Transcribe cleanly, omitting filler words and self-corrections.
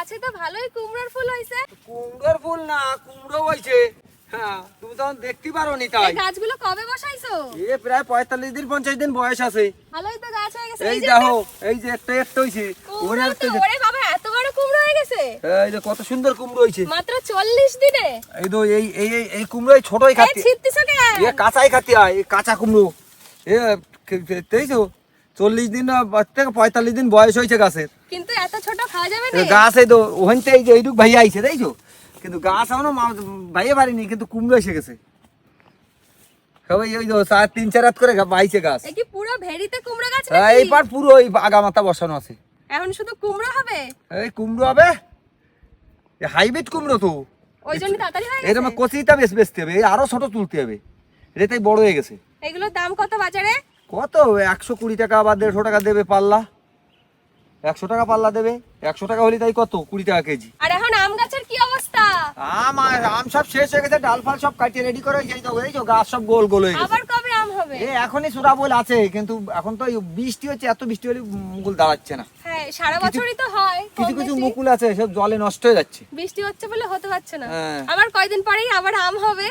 গাছে তো ভালোই কুমড়োর ফুল হয়েছে। কুমড়োর ফুল না, কুমড়ো হয়েছে। হ্যাঁ, তুমি তখন দেখতে পারোনি তাই। এই গাছগুলো কবে বসাইছো? এ প্রায় 45 দিন 50 দিন বয়স আছে। ভালোই তো গাছ হয়ে গেছে। এই দেখো, এই যে একটা হয়েছে। কুমড়ো তো, ওরে বাবা এত বড় কুমড়ো হয়ে গেছে। এই যে কত সুন্দর কুমড়ো হয়েছে মাত্র 40 দিনে। এই তো এই কুমড়োই ছোটই এই খাতি। ছিটতিছো কেন? এ কাঁচাই খাতি হয়, এই কাঁচা কুমড়ো। এ দেখছো 40 দিন থেকে 45 দিন বয়স হয়েছে গাছের। কিন্তু এত ছোট খাওয়া যাবে না। গাছ এই তো ওখানতে এই যে এইটুক ভাইয়া আইছে দেখছো, কিন্তু গাছ এখনো ভাইয়া পারিনি, কিন্তু কুমড়ো এসে গেছে সবাই। ওই তো 3-4 হাত করে বাইছে গাছ। এই কি পুরো ভেড়িতে কুমড়ো গাছ হ্যাঁ, নাকি? এইবার পুরো ওই আগা মাথা বসানো আছে। এখন শুধু কুমড়ো হবে? এই কুমড়ো হবে, হাইব্রিড কুমড়ো তো, ওই জন্য তাড়াতাড়ি হয়ে এরকম গেছে। কচিটা বেচতে হবে, এই আরো ছোট তুলতে হবে, এটাই বড় হয়ে গেছে। এগুলোর দাম কত বাজারে? কত 120 টাকা বা 150 টাকা দেবে পাল্লা। 100 টাকা পাল্লা দেবে, 100 টাকা হলে তাই কত 20 টাকা কেজি। আর এখন আম গাছের কি অবস্থা? আম সব শেষ হয়ে গেছে, ডাল ফাল সব কাটিয়ে রেডি করে এই তো গাছ সব গোল গোল হয়ে গেছে। আবার কবে আম হবে? এখনই সুরা বল আছে, কিন্তু এখন তো এই বৃষ্টি হচ্ছে, এত বৃষ্টি হলে মুকুল দাঁড়াচ্ছে না। হ্যাঁ, সারা বছরই তো হয় কম কিছু কিছু বেশি। মুকুল আছে সব জলে নষ্ট হয়ে যাচ্ছে। বৃষ্টি হচ্ছে বলে হতে পারছে না। হ্যাঁ। আবার কয়দিন পরেই আবার আম হবে।